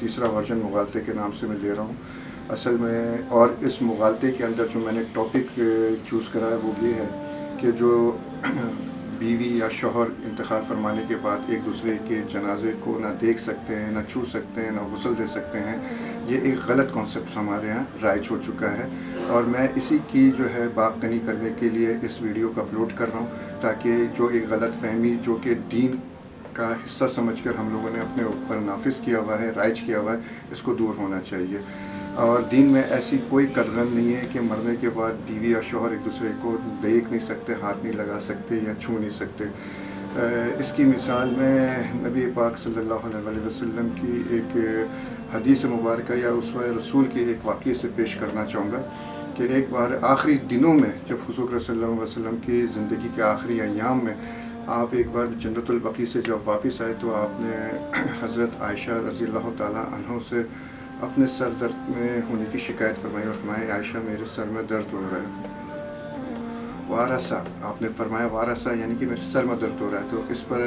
तीसरा वर्जन मुगालते के नाम से मैं ले रहा हूँ असल में। और इस मुगालते के अंदर जो मैंने टॉपिक चूज़ करा है वो ये है कि जो बीवी या शौहर इंतकाल फरमाने के बाद एक दूसरे के जनाजे को ना देख सकते हैं, ना छू सकते हैं, ना गुस्ल दे सकते हैं, ये एक गलत कॉन्सेप्ट हमारे यहाँ राइज हो चुका है। और मैं इसी की जो है बाकनी करने के लिए इस वीडियो को अपलोड कर रहा हूँ ताकि जो एक गलत फहमी जो कि दीन का हिस्सा समझकर हम लोगों ने अपने ऊपर नाफिज किया हुआ है, राइज किया हुआ है, इसको दूर होना चाहिए। और दीन में ऐसी कोई कदगन नहीं है कि मरने के बाद बीवी या शौहर एक दूसरे को देख नहीं सकते, हाथ नहीं लगा सकते या छू नहीं सकते। इसकी मिसाल में नबी पाक सल्लल्लाहु अलैहि वसल्लम की एक हदीस मुबारक या उसवा रसूल के एक वाक़ये से पेश करना चाहूँगा कि एक बार आखिरी दिनों में जब हुज़ूर सल्लल्लाहु अलैहि वसल्लम की ज़िंदगी के आखिरी अय्याम में आप एक बार जन्नतुल बकी से जब वापस आए तो आपने हज़रत आयशा रज़ी अल्लाह ताला अन्हा से अपने सर दर्द में होने की शिकायत फरमाई और फरमाया आयशा मेरे सर में दर्द हो रहा है। वारसा आपने फरमाया, वारसा यानी कि मेरे सर में दर्द हो रहा है। तो इस पर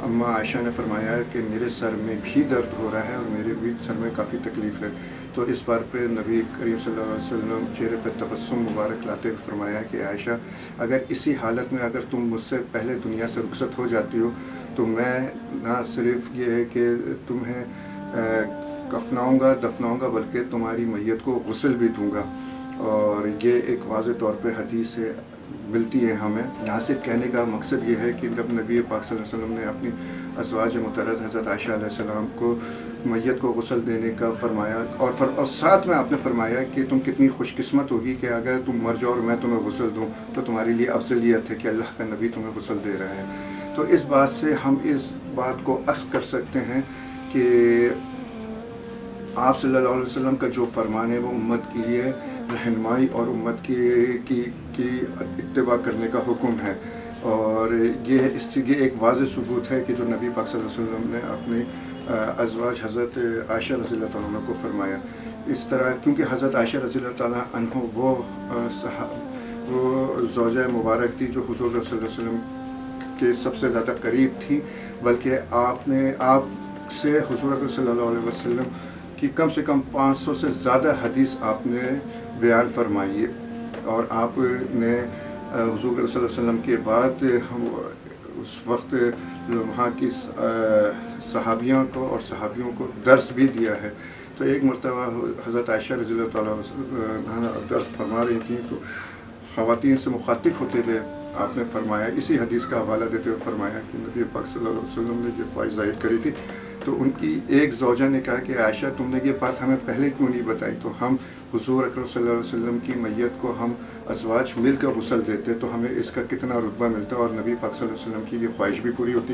अम्मा आयशा ने फरमाया कि मेरे सर में भी दर्द हो रहा है और मेरे भी सर में काफ़ी तकलीफ़ है। तो इस बार पे नबी करीम सल्लल्लाहु अलैहि वसल्लम चेहरे पर तबस्सुम मुबारक लाते हुए फरमाया कि आयशा अगर इसी हालत में अगर तुम मुझसे पहले दुनिया से रुखसत हो जाती हो तो मैं ना सिर्फ ये है कि तुम्हें कफनाऊँगा दफनाऊँगा बल्कि तुम्हारी मैयत को गुस्ल भी दूँगा। और ये एक वाज़े तौर पे हदीस से मिलती है हमें। यहाँ से कहने का मकसद ये है कि जब नबी पाक सल्लल्लाहु अलैहि वसल्लम ने अपनी अज़वाज मुतहहरत हज़रत आयशा अलैहिस्सलाम को मैयत को गुस्ल देने का फरमाया और साथ में आपने फरमाया कि तुम कितनी खुशकिस्मत होगी कि अगर तुम मर जाओ और मैं तुम्हें गुस्ल दूँ तो तुम्हारे लिए अफजलियत है कि अल्लाह का नबी तुम्हें गुस्ल दे रहा है। तो इस बात से हम इस बात को अक्स कर सकते हैं कि आप सल्लल्लाहु अलैहि वसल्लम का जो फरमान है वो उम्मत के लिए रहनुमाई और उम्मत की इत्तिबा करने का हुक्म है। और ये एक वाज़ेह सबूत है कि जो नबी पाक सल्लल्लाहु अलैहि वसल्लम ने अपने अज़वाज हज़रत आयशा रज़ी अल्लाह तआला अन्हा को फरमाया इस तरह, क्योंकि हज़रत आयशा रज़ी अल्लाह तआला अन्हा वो ज़ौजा मुबारक थी जो हुज़ूर सल्लल्लाहु अलैहि वसल्लम के सबसे ज़्यादा करीब थी, बल्कि आपसे हुज़ूर सल्लल्लाहु अलैहि वसल्लम कि कम से कम 500 से ज़्यादा हदीस आपने बयान फरमाई है। और आपने हुज़ूर सल्लल्लाहु अलैहि वसल्लम के बाद हम उस वक्त वहाँ की सहाबियों को और सहाबियों को दर्स भी दिया है। तो एक मरतबा हज़रत आयशा रज़ी अल्लाह ताला अन्हा दर्स फरमा रही थी तो ख़वातीन से मुखातिब होते हुए आपने फरमाया, इसी हदीस का हवाला देते हुए फरमाया कि नबी पाक सल्लल्लाहु अलैहि वसल्लम ने जो ख्वाहिश ज़ाहिर करी थी तो उनकी एक ज़ौजा ने कहा कि आयशा तुमने ये बात हमें पहले क्यों नहीं बताई, तो हम हुज़ूर अकरम सल्लल्लाहु अलैहि वसल्लम की मैयत को हम अज़वाज मिलकर गुस्ल देते तो हमें इसका कितना रुतबा मिलता और नबी पाक सल्लल्लाहु अलैहि वसल्लम की ये ख्वाहिश भी पूरी होती।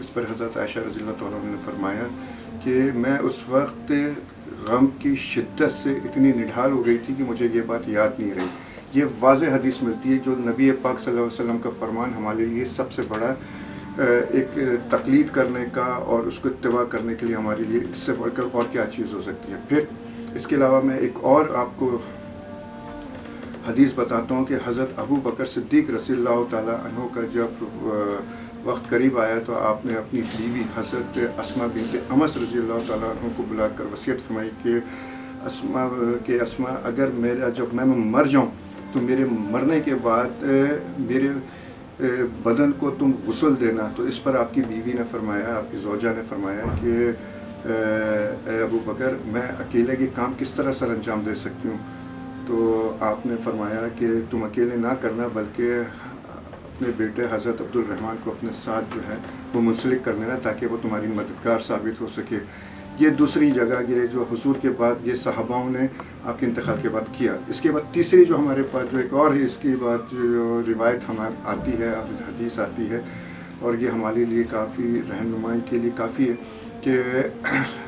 इस पर हज़रत आयशा रज़ी अल्लाह तआला अन्हा ने फरमाया कि मैं उस वक्त गम की शिद्दत से इतनी निढाल हो गई थी कि मुझे ये बात याद नहीं रही। ये वाज़ेह हदीस मिलती है जो नबी पाक सल्लल्लाहु अलैहि वसल्लम का फरमान हमारे लिए सबसे बड़ा एक तकलीद करने का और उसको इत्तिबा करने के लिए हमारे लिए इससे बढ़कर और क्या चीज़ हो सकती है। फिर इसके अलावा मैं एक और आपको हदीस बताता हूँ कि हज़रत अबू बकर सिद्दीक़ रज़ियल्लाहु ताला अन्हु का जब वक्त करीब आया तो आपने अपनी बीवी हज़रत अस्मा बिन्त अमस रज़ियल्लाहु ताला अन्हु को बुलाकर वसीयत फरमाई कि अस्मा अगर जब मैं मर जाऊँ तो मेरे मरने के बाद मेरे बदन को तुम गुस्ल देना। तो इस पर आपकी बीवी ने फरमाया, आपकी ज़ौजा ने फरमाया कि अबू बकर मैं अकेले के काम किस तरह सर अंजाम दे सकती हूँ। तो आपने फरमाया कि तुम अकेले ना करना बल्कि अपने बेटे हज़रत अब्दुल रहमान को अपने साथ जो है वो मुंसलिक कर लेना ताकि वो तुम्हारी मददगार साबित हो सके। ये दूसरी जगह ये जो हुजूर के बाद ये सहाबाओं ने आपके इंतकाल के बाद किया। इसके बाद तीसरी जो हमारे पास जो एक और है इसकी बात जो रिवायत हमारे आती है, हदीस आती है और ये हमारे लिए काफ़ी रहनुमाई के लिए काफ़ी है कि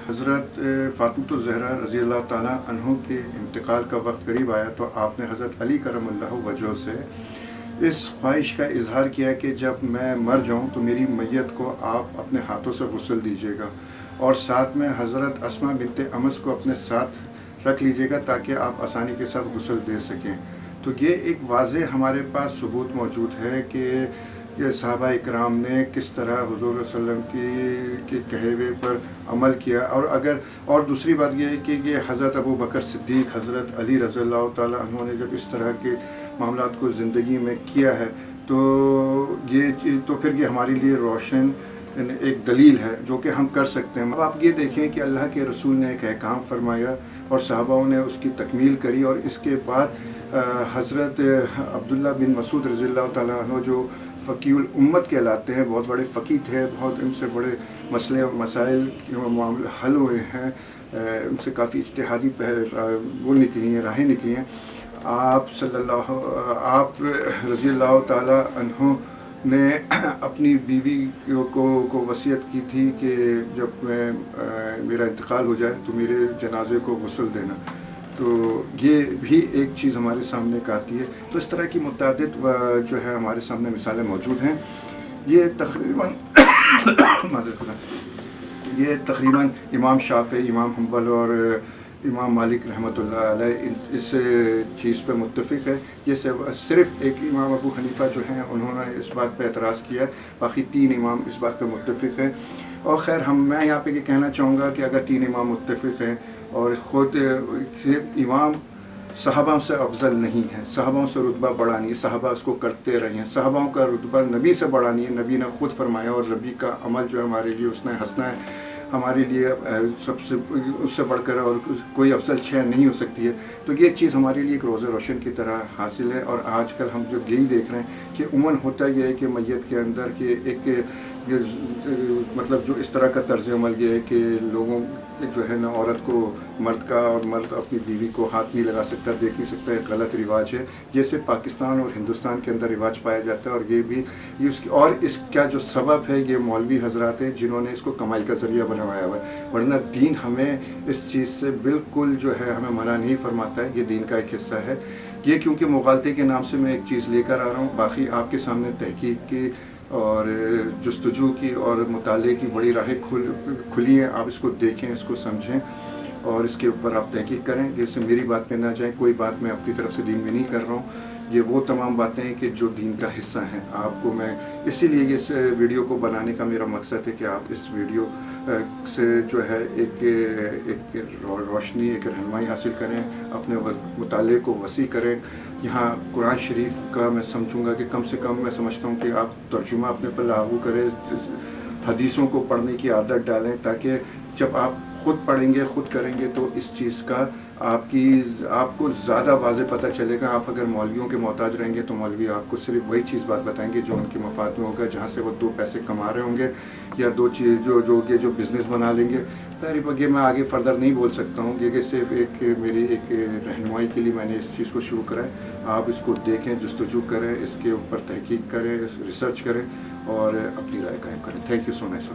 हज़रत फ़ातिमा ज़हरा रज़ी अल्लाह ताला अन्हु के इंतकाल का वक्त करीब आया तो आपने हज़रत अली करमल्लाहु वजह से इस ख्वाहिश का इजहार किया कि जब मैं मर जाऊं तो मेरी मैयत को आप अपने हाथों से गुस्ल दीजिएगा और साथ में हज़रत अस्मा बिन्त अमस को अपने साथ रख लीजिएगा ताकि आप आसानी के साथ गुस्ल दे सकें। तो ये एक वाज़ेह हमारे पास सबूत मौजूद है कि کہ صحابہ اکرام نے کس طرح حضور صلی اللہ علیہ وسلم کے کہے ہوئے پر عمل کیا، اور دوسری بات یہ ہے کہ یہ حضرت ابو بکر صدیق، حضرت علی رضی اللہ تعالیٰ عنہ نے جب اس طرح کے معاملات کو زندگی میں کیا ہے تو پھر یہ ہمارے لیے روشن ایک دلیل ہے جو کہ ہم کر سکتے ہیں۔ اب آپ یہ دیکھیں کہ اللہ کے رسول نے ایک احکام فرمایا اور صحابہ نے اس کی تکمیل کری، اور اس کے بعد حضرت عبداللہ بن مسعود رضی اللہ تعالیٰ عنہ جو فقیہ الامت کہلاتے ہیں، بہت بڑے فقیہ تھے، بہت ان سے بڑے مسئلے اور مسائل معاملے حل ہوئے ہیں، ان سے کافی اجتہادی راہیں نکلی ہیں۔ آپ رضی اللہ تعالیٰ عنہ نے اپنی بیوی کو وصیت کی تھی کہ جب میرا انتقال ہو جائے تو میرے جنازے کو غسل دینا، تو یہ بھی ایک چیز ہمارے سامنے آتی ہے۔ تو اس طرح کی متعدد جو ہے ہمارے سامنے مثالیں موجود ہیں۔ یہ تقریباً امام شافعی، امام حنبل اور امام مالک رحمۃ اللہ علیہ اس چیز پہ متفق ہے۔ یہ صرف ایک امام ابو حنیفہ جو ہیں انہوں نے اس بات پہ اعتراض کیا ہے، باقی 3 امام اس بات پہ متفق ہیں۔ اور خیر میں یہاں پہ یہ کہنا چاہوں گا کہ اگر 3 امام متفق ہیں اور خود امام صحابہ سے افضل نہیں ہے، صحابہ سے رتبہ بڑھا نہیں ہے، صحابہ اس کو کرتے رہے ہیں، صحابہ کا رتبہ نبی سے بڑھا نہیں ہے، نبی نے خود فرمایا، اور نبی کا عمل جو ہے ہمارے لیے اس نے حسنہ ہے، ہمارے لیے سب سے اس سے بڑھ کر اور کوئی افضل شے نہیں ہو سکتی ہے۔ تو یہ چیز ہمارے لیے ایک روز روشن کی طرح حاصل ہے۔ اور آج کل ہم جو یہی دیکھ رہے ہیں کہ عموماً ہوتا یہ ہے کہ میت کے اندر کہ ایک مطلب جو اس طرح کا طرز عمل یہ ہے کہ لوگوں جو ہے نا، عورت کو مرد اپنی بیوی کو ہاتھ نہیں لگا سکتا، دیکھ نہیں سکتا، ایک غلط رواج ہے۔ یہ صرف پاکستان اور ہندوستان کے اندر رواج پایا جاتا ہے، اور اس کا جو سبب ہے یہ مولوی حضرات ہیں جنہوں نے اس کو کمائی کا ذریعہ بنوایا ہوا ہے، ورنہ دین ہمیں اس چیز سے بالکل جو ہے ہمیں منع نہیں فرماتا ہے، یہ دین کا ایک حصہ ہے۔ یہ کیونکہ مغالطے کے نام سے میں ایک چیز لے کر آ رہا ہوں، باقی آپ کے سامنے تحقیق کی اور جستجو کی اور مطالعے کی بڑی راہیں کھلی ہیں، آپ اس کو دیکھیں، اس کو سمجھیں اور اس کے اوپر آپ تحقیق کریں۔ جیسے میری بات پہ نہ جائیں، کوئی بات میں اپنی طرف سے دین میں نہیں کر رہا ہوں، یہ وہ تمام باتیں ہیں کہ جو دین کا حصہ ہیں۔ آپ کو میں اسی لیے اس ویڈیو کو بنانے کا میرا مقصد ہے کہ آپ اس ویڈیو سے جو ہے ایک روشنی، ایک رہنمائی حاصل کریں، اپنے مطالعے کو وسیع کریں۔ یہاں قرآن شریف کا میں سمجھوں گا کہ کم سے کم میں سمجھتا ہوں کہ آپ ترجمہ اپنے پر لاگو کریں، حدیثوں کو پڑھنے کی عادت ڈالیں، تاکہ جب آپ خود پڑھیں گے، خود کریں گے تو اس چیز کا آپ کو زیادہ واضح پتہ چلے گا۔ آپ اگر مولویوں کے محتاج رہیں گے تو مولوی آپ کو صرف وہی چیز بات بتائیں گے جو ان کے مفاد میں ہوگا، جہاں سے وہ 2 پیسے کما رہے ہوں گے یا 2 چیز جو بزنس بنا لیں گے۔ یہ میں آگے فردر نہیں بول سکتا ہوں، یہ صرف میری ایک رہنمائی کے لیے میں نے اس چیز کو شروع کرا ہے۔ آپ اس کو دیکھیں، جستجو کریں، اس کے اوپر تحقیق کریں، ریسرچ کریں اور اپنی رائے قائم کریں۔ Thank you so much.